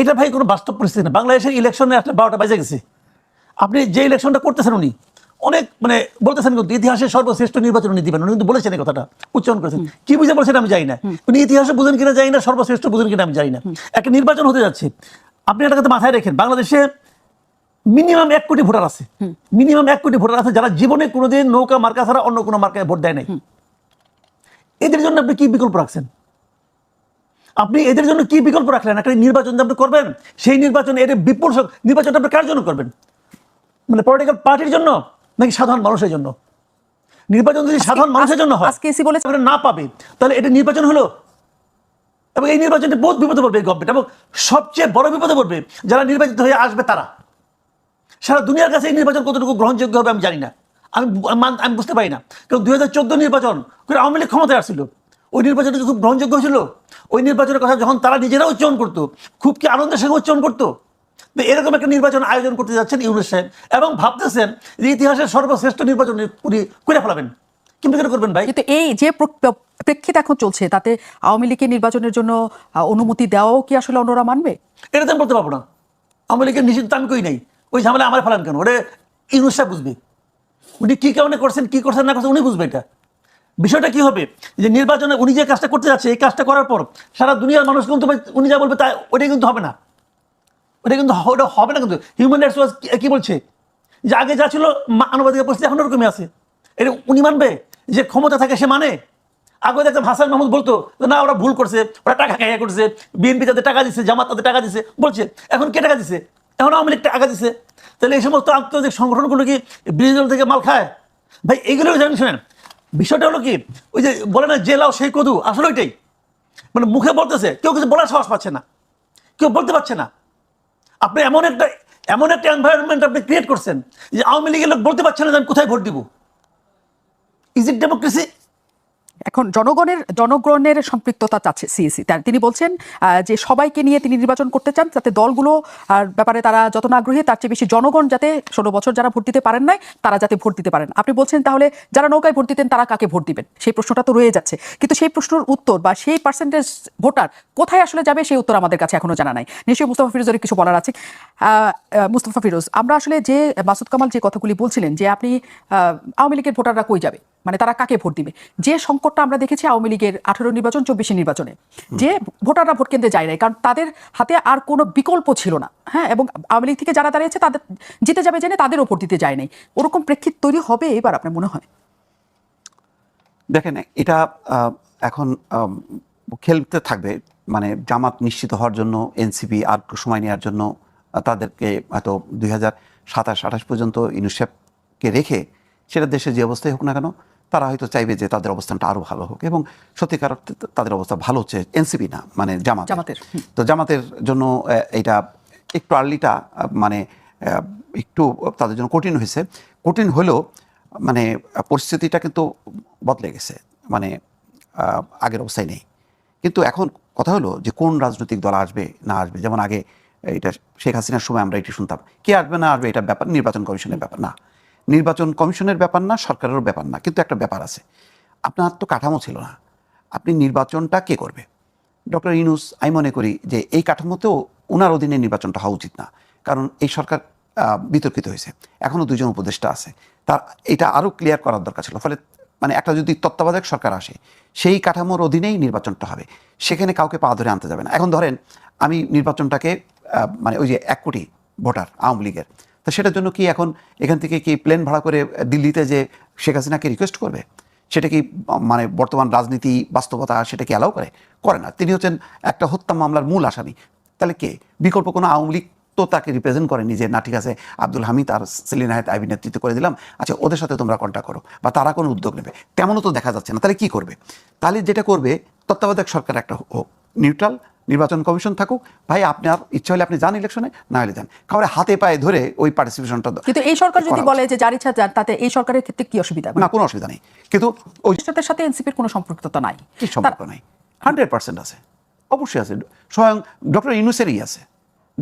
এটা ভাই কোনো বাস্তব পরিস্থিতি না। বাংলাদেশের ইলেকশনে আসলে 12টা বাজে গেছে। আপনি যে ইলেকশনটা করতেছেন উনি অনেক বলতেছেন কিন্তু ইতিহাসের সর্বশ্রেষ্ঠ নির্বাচন উনি দিবেন, উনি কিন্তু বলেছেন এই কথাটা, উচ্চারণ করেছেন। কি বুঝে বলছেন আমি জানি না, উনি ইতিহাসে বুঝেন কিনা জানি না, সর্বশ্রেষ্ঠ বুঝেন কিনা আমি জানি না। একটা নির্বাচন হতে যাচ্ছে, আপনি একটা কথা মাথায় রেখেন, বাংলাদেশে মিনিমাম 1 কোটি ভোটার আছে, মিনিমাম 1 কোটি ভোটার আছে যারা জীবনে কোনোদিন নৌকা মার্কা ছাড়া অন্য কোনো মার্কায় ভোট দেয় নাই। এদের জন্য আপনি কি বিকল্প রাখছেন? আপনি এদের জন্য কি বিকল্প রাখলেন? একটা নির্বাচন আপনি করবেন, সেই নির্বাচনে এর বিপুল নির্বাচনটা আপনি কার জন্য করবেন? মানে পলিটিক্যাল পার্টির জন্য নাকি সাধারণ মানুষের জন্য? নির্বাচন যদি সাধারণ মানুষের জন্য হয়, না পাবে, তাহলে এটা নির্বাচন হলো, এবং এই নির্বাচনটা বহুত বিপদে পড়বে গভর্নমেন্ট, এবং সবচেয়ে বড় বিপদে পড়বে যারা নির্বাচিত হয়ে আসবে তারা। সারা দুনিয়ার কাছে এই নির্বাচন কতটুকু গ্রহণযোগ্য হবে আমি জানি না, আমি বুঝতে পারি না। কারণ 2014 নির্বাচন করে আওয়ামী লীগ ক্ষমতায় আসছিল, ওই নির্বাচনটা খুব গ্রহণযোগ্য হয়েছিল। ওই নির্বাচনের কথা যখন তারা নিজেরা উচ্চারণ করতো, খুব কি আনন্দের সঙ্গে উচ্চারণ করতো। এরকম একটা নির্বাচন আয়োজন করতে যাচ্ছেন ইউনূস সাহেব, এবং ভাবতেছেন যে ইতিহাসের সর্বশ্রেষ্ঠ নির্বাচন করে ফেলাবেন। কিন্তু কেন করবেন ভাই? কিন্তু এই যে প্রেক্ষিত এখন চলছে, তাতে আওয়ামী লীগের নির্বাচনের জন্য অনুমতি দেওয়াও কি আসলে অন্যরা মানবে? এটা তো আমি বলতে পারবো না। আওয়ামী লীগের নিষিদ্ধ আমি কই নাই, ওই ঝামেলা আমার ফেলান কেন? ওটা ইউনূস সাহেব বুঝবে, উনি কি কারণে করছেন, কি করছেন না করছেন উনি বুঝবে। এটা বিষয়টা কি হবে যে নির্বাচনে উনি যে কাজটা করতে যাচ্ছে, এই কাজটা করার পর সারা দুনিয়ার মানুষ কিন্তু উনি যা বলবে তা ওটাই কিন্তু হবে না, ওটা কিন্তু ওটা হবে না। কিন্তু হিউম্যান রাইটস ওয়াচ কি বলছে যে আগে যা ছিল মানবাধিকার পরিস্থিতি এখন ওরকমই আছে, এটা উনি মানবে? যে ক্ষমতা থাকে সে মানে? আগে দেখতাম হাসান মাহমুদ বলতো না ওরা ভুল করছে, ওরা টাকা খাইয়া করছে, বিএনপি তাদের টাকা দিচ্ছে, জামাত তাদের টাকা দিচ্ছে বলছে। এখন কে টাকা দিচ্ছে? এখন আওয়ামী লীগ টাকা দিচ্ছে। তাহলে এই সমস্ত আন্তর্জাতিক সংগঠনগুলো কি বিরোধী দল থেকে মাল খায়? ভাই এইগুলো জানেন, শোনেন বিষয়টা হলো কি, ওই যে বলে না যে লাও সেই কদু, আসলে ওইটাই। মানে মুখে বলতেছে, কেউ কিছু বলার সাহস পাচ্ছে না, কেউ বলতে পারছে না। আপনি এমন একটা এনভায়রনমেন্ট আপনি ক্রিয়েট করছেন যে আওয়ামী লীগের লোক বলতে পারছে না যে আমি কোথায় ভোট দিব। Is it democracy? এখন জনগণের সম্পৃক্ততা চাচ্ছে সিইসি। তিনি বলছেন যে সবাইকে নিয়ে তিনি নির্বাচন করতে চান, যাতে দলগুলো ব্যাপারে তারা যত না আগ্রহী তার চেয়ে বেশি জনগণ যাতে 16 বছর যারা ভোট দিতে পারেন নাই তারা যাতে ভোট দিতে পারেন। আপনি বলছেন তাহলে যারা নৌকায় ভোট দিতেন তারা কাকে ভোট দিবেন? সেই প্রশ্নটা তো রয়ে যাচ্ছে, কিন্তু সেই প্রশ্নের উত্তর বা সেই পার্সেন্টেজ ভোটার কোথায় আসলে যাবে সেই উত্তর আমাদের কাছে এখনো জানা নাই। নিশ্চয়ই মুস্তফা ফিরোজের কিছু বলার আছে। মুস্তফা ফিরোজ, আমরা আসলে যে মাসুদ কামাল যে কথাগুলি বলছিলেন যে আপনি আওয়ামী লীগের ভোটাররা কই যাবে, মানে তারা কাকে ভোট দিবে, যে সংকটটা আমরা দেখেছি আওয়ামী লীগের 18 নির্বাচন 24 নির্বাচনে, যে ভোটাররা ভোট কেন্দ্রে যায় নাই কারণ তাদের হাতে আর কোনো বিকল্প ছিল না। হ্যাঁ, এবং আওয়ামী লীগ থেকে যারা দাঁড়িয়েছে তাদের জিতে যাবে জেনে তাদেরও ভোট দিতে যায় নাই। ওরকম প্রেক্ষিত তৈরি হবে এবার আপনার মনে হয়? দেখেন, এটা এখন খেলতে থাকবে। মানে জামাত নিশ্চিত হওয়ার জন্য এনসিপি আর একটু সময় নেওয়ার জন্য তাদেরকে হয়তো 2027-28 পর্যন্ত ইউনুসকে রেখে, সেটা দেশের যে অবস্থায় হোক না কেন তারা হয়তো চাইবে যে তাদের অবস্থানটা আরও ভালো হোক, এবং সত্যিকার অর্থে তাদের অবস্থা ভালো হচ্ছে এনসিপি না, মানে জামাতের। তো জামাতের জন্য এইটা একটু আর্লিটা মানে একটু তাদের জন্য কঠিন হয়েছে। কঠিন হলেও মানে পরিস্থিতিটা কিন্তু বদলে গেছে, মানে আগের অবস্থায় নেই। কিন্তু এখন কথা হলো যে কোন রাজনৈতিক দল আসবে না আসবে। যেমন আগে এটা শেখ হাসিনার সময় আমরা এটি শুনতাম, কে আসবে না আসবে এটা ব্যাপার নির্বাচন কমিশনের ব্যাপার না, নির্বাচন কমিশনের ব্যাপার না, সরকারেরও ব্যাপার না। কিন্তু একটা ব্যাপার আছে, আপনার তো কাঠামো ছিল না, আপনি নির্বাচনটা কে করবে? ডক্টর ইউনূস, আমি মনে করি যে এই কাঠামোতেও ওনার অধীনে নির্বাচনটা হওয়া উচিত না, কারণ এই সরকার বিতর্কিত হয়েছে, এখনও 2 জন উপদেষ্টা আছে, তার এটা আরও ক্লিয়ার করার দরকার ছিল। ফলে মানে একটা যদি তত্ত্বাবধায়ক সরকার আসে, সেই কাঠামোর অধীনেই নির্বাচনটা হবে, সেখানে কাউকে পা ধরে আনতে যাবে না। এখন ধরেন আমি নির্বাচনটাকে মানে ওই যে 1 কোটি ভোটার আওয়ামী লীগের, তো সেটার জন্য কি এখন এখান থেকে কি প্লেন ভাড়া করে দিল্লিতে যে শেখ হাসিনাকে রিকোয়েস্ট করবে? সেটা কি মানে বর্তমান রাজনীতি বাস্তবতা সেটা কি অ্যালাউ করে না? তিনি হচ্ছেন একটা হত্যা মামলার মূল আসামি। তাহলে কে বিকল্প? কোনো আওয়ামী লীগ তো তাকে রিপ্রেজেন্ট করেনি যে না ঠিক আছে আব্দুল হামিদ আর সেলিনা হায়াত আইবি নেতৃত্ব করে দিলাম, আচ্ছা ওদের সাথে তোমরা কন্ট্যাক্ট করো, বা তারা কোনো উদ্যোগ নেবে, তেমনও তো দেখা যাচ্ছে না। তাহলে কি করবে? তাহলে যেটা করবে, তত্ত্বাবধায়ক সরকার একটা হোক, নিউট্রাল নির্বাচন কমিশন থাকুক, ভাই আপনার ইচ্ছা হলে আপনি যান ইলেকশনে, না হলে যান, কাউরে হাতে পায়ে ধরে ওই পার্টিসিপেশনটা। কিন্তু এই সরকার যদি বলে যে যার ইচ্ছা যান, তাতে এই সরকারের ক্ষেত্রে কি অসুবিধা? না, কোনো অসুবিধা নেই, কিন্তু ওই সাথে এনসিপির কোনো সম্পৃক্ততা নাই। কি সম্পর্ক নাই? 100% আছে, অবশ্যই আছে, স্বয়ং ডক্টর ইউনূসেরই আছে।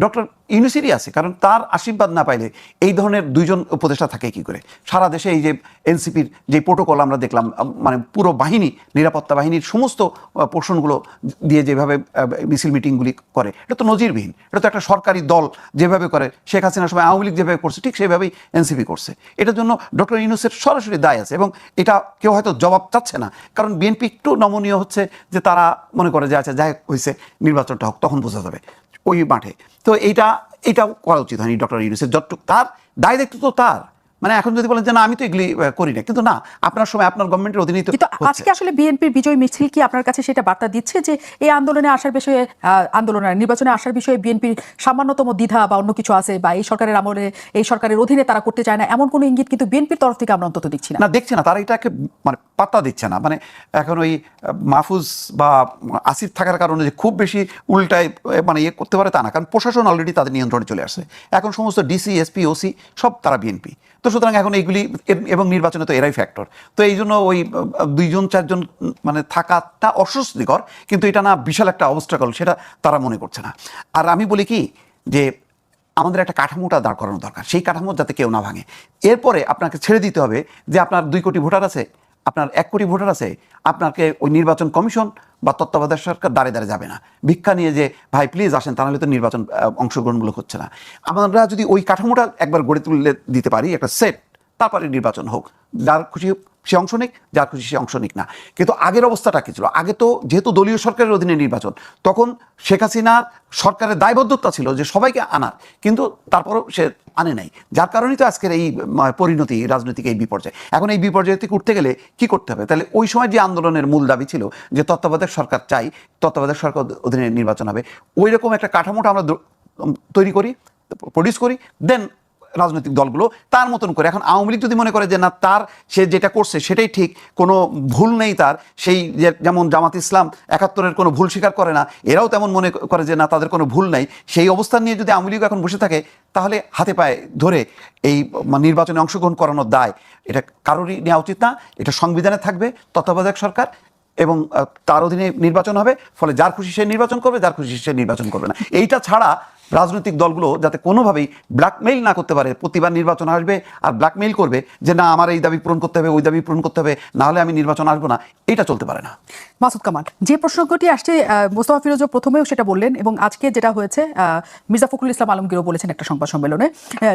ডক্টর ইউনূসেরই আছে, কারণ তার আশীর্বাদ না পাইলে এই ধরনের দুইজন উপদেষ্টা থাকে কি করে? সারা দেশে এই যে এনসিপির যে প্রোটোকল আমরা দেখলাম, মানে পুরো বাহিনী, নিরাপত্তা বাহিনীর সমস্ত পোর্শনগুলো দিয়ে যেভাবে মিছিল মিটিংগুলি করে, এটা তো নজিরবিহীন। এটা তো একটা সরকারি দল যেভাবে করে, শেখ হাসিনার সময় আওয়ামী লীগ যেভাবে করছে ঠিক সেভাবেই এনসিপি করছে। এটার জন্য ডক্টর ইউনূসের সরাসরি দায় আছে, এবং এটা কেউ হয়তো জবাব চাচ্ছে না, কারণ বিএনপি একটু নমনীয় হচ্ছে যে তারা মনে করে যে আচ্ছা যাই হয়েছে, নির্বাচনটা হোক, তখন বোঝা যাবে ওই মাঠে। তো এটাও করা উচিত হয়নি ডক্টর ইউনূসের। যতটুকু তার দায় দায়িত্ব তো তার, মানে এখন যদি বলেন যে না আমি তো এগুলি করি না, কিন্তু না, আপনার সময় আপনার গভর্নমেন্টের অধীনেই তো কিন্তু হচ্ছে। আজকে আসলে বিএনপির বিজয় মিছিল কি আপনার কাছে সেটা বার্তা দিচ্ছে যে এই আন্দোলনে আসার বিষয়ে, নির্বাচনে আসার বিষয়ে বিএনপির সামান্যতম দ্বিধা বা অন্য কিছু আছে, বা এই সরকারের আমলে এই সরকারের অধীনে তারা করতে চায় না, এমন কোনো ইঙ্গিত কিন্তু বিএনপির তরফ থেকে আমরা অন্তত দেখছি না। না, দেখছে না, তারা এটাকে মানে পাত্তা দিচ্ছে না। মানে এখন ওই মাহফুজ বা আসিফ থাকার কারণে যে খুব বেশি উল্টায় মানে ইয়ে করতে পারে তা না, কারণ প্রশাসন অলরেডি তাদের নিয়ন্ত্রণে চলে আসছে। এখন সমস্ত ডিসি, এসপি, ওসি সব তারা বিএনপি। তো সুতরাং এখন এইগুলি এবং নির্বাচনে তো এরাই ফ্যাক্টর। তো এই জন্য ওই 2-4 মানে থাকাটা অস্বস্তিকর, কিন্তু এটা না বিশাল একটা অবস্ট্রাকল, সেটা তারা মনে করছে না। আর আমি বলি কি যে আমাদের একটা কাঠামোটা দাঁড় করানো দরকার, সেই কাঠামো যাতে কেউ না ভাঙে। এরপরে আপনাকে ছেড়ে দিতে হবে যে আপনার 2 কোটি ভোটার আছে, আপনার 1 কোটি ভোটার আছে, আপনাকে ওই নির্বাচন কমিশন বা তত্ত্বাবধায়ক সরকার দাঁড়ে দাঁড়ে যাবে না ভিক্ষা নিয়ে যে ভাই প্লিজ আসেন, তাহলে তো নির্বাচন অংশগ্রহণমূলক হচ্ছে না। আমরা যদি ওই কাঠামোটা একবার গড়ে তুলে দিতে পারি, একটা সেট, তারপরে নির্বাচন হোক, যার খুশি সে অংশ নিক, যার খুশি সে অংশ নিক না। কিন্তু আগের অবস্থাটা কি ছিল? আগে তো যেহেতু দলীয় সরকারের অধীনে নির্বাচন, তখন শেখ হাসিনার সরকারের দায়বদ্ধতা ছিল যে সবাইকে আনার, কিন্তু তারপরও সে আনে নাই, যার কারণেই তো আজকের এই পরিণতি, রাজনৈতিক এই বিপর্যয়। এখন এই বিপর্যয় থেকে উঠতে গেলে কি করতে হবে? তাহলে ওই সময় যে আন্দোলনের মূল দাবি ছিল যে তত্ত্বাবধায়ক সরকার চাই, তত্ত্বাবধায়ক সরকার অধীনে নির্বাচন হবে, ওই রকম একটা কাঠামোটা আমরা তৈরি করি, প্রডিউস করি, দেন রাজনৈতিক দলগুলো তার মতন করে। এখন আওয়ামী লীগ যদি মনে করে যে না তার সে যেটা করছে সেটাই ঠিক, কোনো ভুল নেই তার, সেই যেমন জামাত ইসলাম 71-এর কোনো ভুল স্বীকার করে না, এরাও তেমন মনে করে যে না তাদের কোনো ভুল নেই, সেই অবস্থান নিয়ে যদি আওয়ামী লীগ এখন বসে থাকে, তাহলে হাতে পায়ে ধরে এই নির্বাচনে অংশগ্রহণ করানোর দায় এটা কারোরই নেওয়া উচিত না। এটা সংবিধানে থাকবে, তত্ত্বাবধায়ক সরকার এবং তার অধীনে নির্বাচন হবে, ফলে যার খুশি সে নির্বাচন করবে, যার খুশি সে নির্বাচন করবে না। এইটা ছাড়া রাজনৈতিক দলগুলো যাতে কোনোভাবেই ব্ল্যাকমেইল না করতে পারে, প্রতিবার নির্বাচন আসবে আর ব্ল্যাকমেইল করবে যে না আমার এই দাবি পূরণ করতে হবে, ওই দাবি পূরণ করতে হবে, না হলে আমি নির্বাচন আসবো না, এটা চলতে পারে না। মাসুদ কামাল, যে প্রসঙ্গটি আসছে মোস্তফা ফিরোজও প্রথমেও সেটা বললেন, এবং আজকে যেটা হয়েছে মির্জা ফখরুল ইসলাম আলমগীরও বলেছেন একটা সংবাদ সম্মেলনে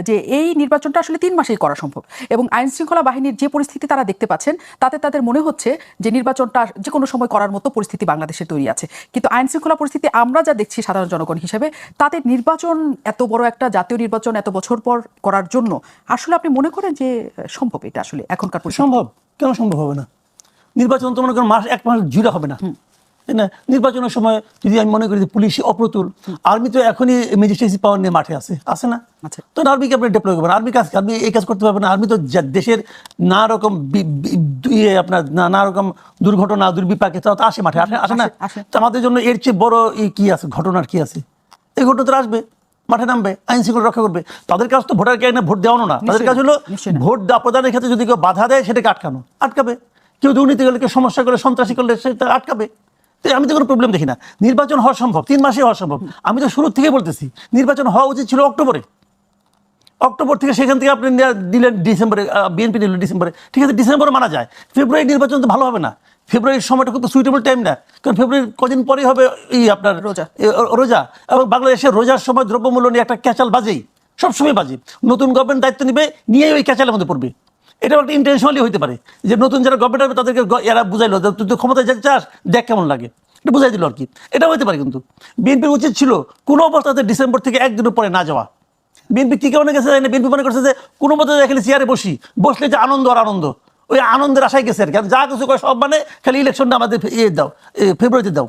যে এই নির্বাচনটা আসলে 3 মাসেই করা সম্ভব, এবং আইন শৃঙ্খলা বাহিনীর যে পরিস্থিতি তারা দেখতে পাচ্ছেন তাতে তাদের মনে হচ্ছে যে নির্বাচনটা যে কোনো সময় করার মতো পরিস্থিতি বাংলাদেশে তৈরি আছে। কিন্তু আইন শৃঙ্খলা পরিস্থিতি আমরা যা দেখছি সাধারণ জনগণ হিসেবে, তাতে নির্বাচন, এত বড় একটা জাতীয় নির্বাচন এত বছর পর করার জন্য আসলে আপনি মনে করেন যে সম্ভব? এটা আসলে এখনকার পরিস্থিতি সম্ভব? কেন সম্ভব হবে না? নির্বাচন তো মনে করেন এক মাস জুড়ে হবে না, তাই না? নির্বাচনের সময় যদি আমি মনে করি যে পুলিশি অপ্রতুল, আর্মি তো এখনই ম্যাজিস্ট্রেসি পাওয়ার নিয়ে মাঠে আছে না? তো আর্মিকে আপনি ডেপ্লয় করবেন, আর্মি এই কাজ করতে পারবেন না। আর্মি তো দেশের নানা রকম আপনার নানা রকম দুর্ঘটনা, দুর্বিপাকে তো আসে মাঠে, আসে না? তো আমাদের জন্য এর চেয়ে বড় কি আছে, ঘটনার কি আছে? এই ঘটনা তো আসবে, মাঠে নামবে, আইন শৃঙ্খলা রক্ষা করবে। তাদের কাজ তো ভোটারকে এনে ভোট দেওয়ানো না, তাদের কাজ হলো ভোট প্রদানের ক্ষেত্রে যদি কেউ বাধা দেয় সেটাকে আটকাবে। কেউ দুর্নীতি করলে, কেউ সমস্যা করলে, সন্ত্রাসী করলে সেটা আটকাবে। তো আমি তো কোনো প্রবলেম দেখি না। নির্বাচন হওয়া সম্ভব, 3 মাসে হওয়া সম্ভব। আমি তো শুরু থেকে বলতেছি নির্বাচন হওয়া উচিত ছিল অক্টোবর থেকে, সেখান থেকে আপনি দিলেন ডিসেম্বরে, বিএনপি দিল ডিসেম্বরে, ঠিক আছে, ডিসেম্বরে মানা যায়। ফেব্রুয়ারি নির্বাচন তো ভালো হবে না, ফেব্রুয়ারির সময়টা খুব সুইটেবল টাইম না, কারণ ফেব্রুয়ারি কদিন পরেই হবে আপনার রোজা, এবং বাংলাদেশের রোজার সময় দ্রব্যমূল্য নিয়ে একটা ক্যাচাল বাজেই, সবসময় বাজে। নতুন গভর্নমেন্ট দায়িত্ব নিয়ে ওই ক্যাচালের মধ্যে পড়বে। এটাও একটা ইন্টেনশনালি হইতে পারে যে নতুন যারা গভর্নমেন্ট হবে তাদেরকে এরা বুঝাইলো তুই তো ক্ষমতায় যেতে চাস, দেখ কেমন লাগে, এটা বুঝাই দিল আর কি। এটা হইতে পারে, কিন্তু বিএনপির উচিত ছিল কোনো অবস্থাতে ডিসেম্বর থেকে একদিনের পরে না যাওয়া। বিএনপি কি কেমন গেছে, বিএনপি মনে করছে যে কোনো মতো খালি চেয়ারে বসলে যে আনন্দ আর আনন্দ, ওই আনন্দের আশায় গেছে আর কি। যা কিছু করে সব মানে খালি ইলেকশনটা আমাদের দাও, ফেব্রুয়ারিতে দাও,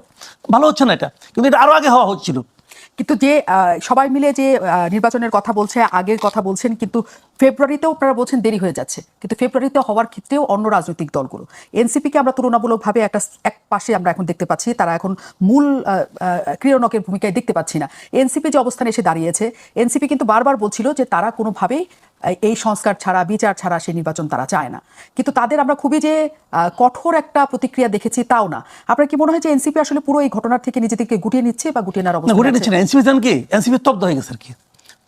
ভালো হচ্ছে না এটা, কিন্তু এটা আরো আগে হওয়া হচ্ছিল। কিন্তু যে সবাই মিলে যে নির্বাচনের কথা বলছে, আগের কথা বলছেন, কিন্তু ফেব্রুয়ারিতেও আপনারা বলছেন দেরি হয়ে যাচ্ছে, কিন্তু ফেব্রুয়ারিতে হওয়ার ক্ষেত্রেও অন্য রাজনৈতিক দলগুলো, এনসিপিকে আমরা তুলনামূলকভাবে এক পাশে আমরা এখন দেখতে পাচ্ছি, তারা এখন মূল ক্রীড়নকের ভূমিকায় দেখতে পাচ্ছি না। এনসিপি যে অবস্থানে এসে দাঁড়িয়েছে, এনসিপি কিন্তু বারবার বলছিল যে তারা কোনোভাবেই এই সংস্কার ছাড়া, বিচার ছাড়া সেই নির্বাচন তারা চায় না। কিন্তু তাদের আমরা খুবই যে কঠোর একটা প্রতিক্রিয়া দেখেছি তাও না। আপনার কি মনে হয় যে এনসিপি আসলে পুরো এই ঘটনার থেকে নিজেদেরকে গুটিয়ে নিচ্ছে বা গুটিয়ে নেওয়ার না, অবস্থা ঘুরে নিচ্ছে না। এনসিপি জান কি, এনসিপি তব্দ হয়ে গেছে আর কি।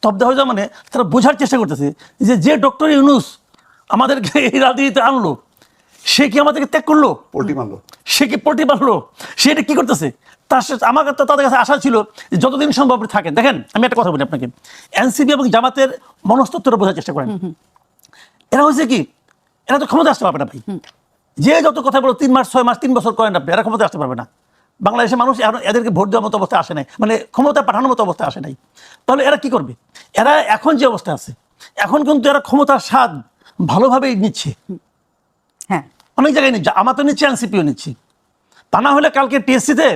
তব্দ হয়ে যাওয়া মানে তারা বোঝার চেষ্টা করতেছে যে ডক্টর ইউনূস আমাদেরকে এই রাজনীতিতে আনলো, সে কি আমাদেরকে ত্যাগ করলো? পোল্ট্রি মারলো। সে কি পল্টি মারলো? সে এটা কি করতেছে? আমার তো তাদের কাছে আশা ছিল যে যতদিন সম্ভব আপনি থাকেন। দেখেন, আমি একটা কথা বলি আপনাকে, এনসিপি এবং জামাতের মনস্তত্ত্বটা বোঝার চেষ্টা করেন। এরা হয়েছে কি, এরা তো ক্ষমতা আসতে পারবে না ভাই। যে যত কথা বলো 3 মাস 6 মাস 3 বছর করেন আপনি, এরা ক্ষমতা আসতে পারবে না। বাংলাদেশের মানুষ এখন এদেরকে ভোট দেওয়ার মতো অবস্থা আসে নাই, মানে ক্ষমতা পাঠানোর মতো অবস্থা আসে নাই। তাহলে এরা কি করবে? এরা এখন যে অবস্থা আছে, এখন কিন্তু এরা ক্ষমতার স্বাদ ভালোভাবেই নিচ্ছে। হ্যাঁ, অনেক জায়গায় নিচ্ছে, আমার তো নিচ্ছে, এনসিপিও নিচ্ছে। তা না হলে কালকে টিএসসিতে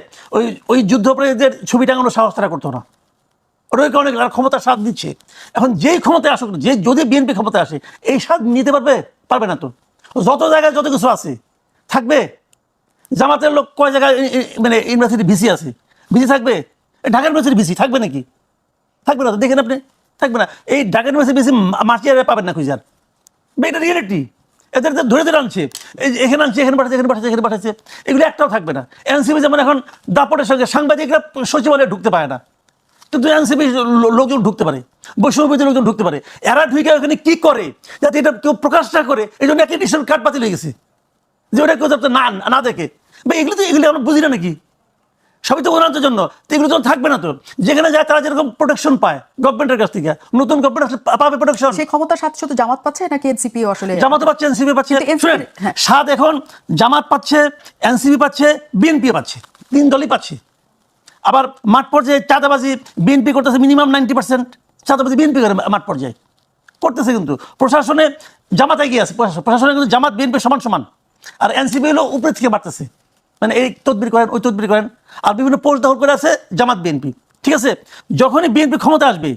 ওই যুদ্ধপ্রায়ীদের ছবি টাঙানোর সাহস তারা করতো না। ওই কারণে ক্ষমতার স্বাদ নিচ্ছে। এখন যেই ক্ষমতায় আসুক, যদি বিএনপি ক্ষমতায় আসে, এই স্বাদ নিতে পারবে না তো। যত জায়গায় যত কিছু আছে থাকবে। জামাতের লোক কয় জায়গায় মানে ইউনিভার্সিটি ভিসি আছে, ভিসি থাকবে। ঢাকা ইউনিভার্সিটি ভিসি থাকবে নাকি? থাকবে না তো, দেখেন আপনি, থাকবে না। এই ঢাকা ইউনিভার্সিটি ভিসি মার্চিয়ারে পাবেন না খুঁজার। এটা রিয়েলিটি। এদের ধরে ধরে আনছে, এই এখানে আনছে, এখানে পাঠাচ্ছে, এখানে পাঠাচ্ছে, এখানে পাঠাচ্ছে, এগুলো একটাও থাকবে না। এনসিপি যেমন এখন দাপটের সঙ্গে সাংবাদিকরা সচিবালয়ে ঢুকতে পারে না, কিন্তু এনসিপি লোকজন ঢুকতে পারে, বৈষম্যবিরোধী লোকজন ঢুকতে পারে। এরা ঢুকে ওখানে কি করে যাতে এটা কেউ প্রকাশ না করে, এই জন্য অ্যাক্রেডিটেশন কার্ড বাতিল হয়ে গেছে, যে ওটা কেউ যাতে না দেখে। বা এগুলো আমরা বুঝি না নাকি? সবই তো উন্নয়নের জন্য। তো এগুলো যখন থাকবে না তো, যেখানে যায় তারা যেরকম প্রোটেকশন পায় গভর্নমেন্টের কাছ থেকে, নতুন গভর্নমেন্ট আসলে পাবে প্রোটেকশন। সেই ক্ষমতার সাথে শুধু জামাত পাচ্ছে নাকি এনসিপি আসলে? জামাত পাচ্ছে, এনসিপি পাচ্ছে। কিন্তু NCP শুনেন, হ্যাঁ। স্বাদ এখন জামাত পাচ্ছে, এনসিপি পাচ্ছে, বিএনপি পাচ্ছে, 3 দলই পাচ্ছে। আবার মাঠ পর্যায়ে চাঁদাবাজি বিএনপি করতেছে, মিনিমাম 90% চাঁদাবাজি বিএনপি করে মাঠ পর্যায়ে করতেছে। কিন্তু প্রশাসনে জামাত এগিয়ে আছে, প্রশাসনে কিন্তু জামাত বিএনপি সমান সমান। আর এনসিপি হলো উপরে থেকে বাড়তেছে, মানে এই তদবির করেন, ওই তদবির করেন, আর বিভিন্ন পোস্ট দখল করে আছে জামাত বিএনপি। ঠিক আছে, যখনই বিএনপি ক্ষমতা আসবে,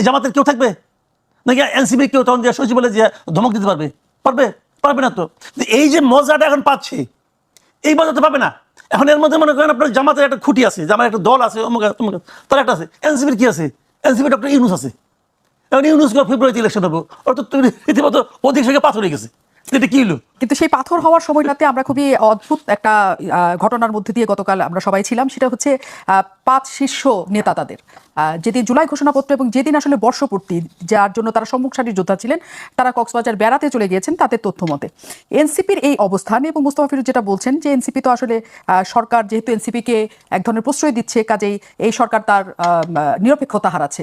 জামাতের কেউ থাকবে নাকি এনসিপি কেউ তখন যে সচিবালয়ে যে ধমক দিতে পারবে না তো। এই যে মজাটা এখন পাচ্ছে, এই মজাটা পাবে না। এখন এর মধ্যে মনে করেন আপনার জামাতের একটা খুঁটি আছে, জামার একটা দল আছে, তার একটা আছে। এনসিপির কি আছে? এনসিপি ডক্টর ইউনূস আছে। এখন ইউনূস ফেব্রুয়ারিতে ইলেকশন হবে, ওর তো রীতিমতো অধিক সঙ্গে পাথর হয়ে গেছে। এটা কি হলো? কিন্তু সেই পাথর হওয়ার সময়টাতে আমরা খুবই অদ্ভুত একটা ঘটনার মধ্যে দিয়ে গতকাল আমরা সবাই ছিলাম। সেটা হচ্ছে 5 শীর্ষ নেতা তাদের যেদিন জুলাই ঘোষণাপত্র এবং যেদিন আসলে বর্ষপূর্তি, যার জন্য তারা সম্মুখ সারির যোদ্ধা ছিলেন, তারা কক্সবাজার বেড়াতে চলে গিয়েছেন তাদের তথ্য মতে। এনসিপির এই অবস্থান এবং মুস্তাফা ফিরোজ যেটা বলছেন যে এনসিপি তো আসলে সরকার যেহেতু এনসিপিকে এক ধরনের প্রশ্রয় দিচ্ছে, কাজেই এই সরকার তার নিরপেক্ষতা হারাচ্ছে।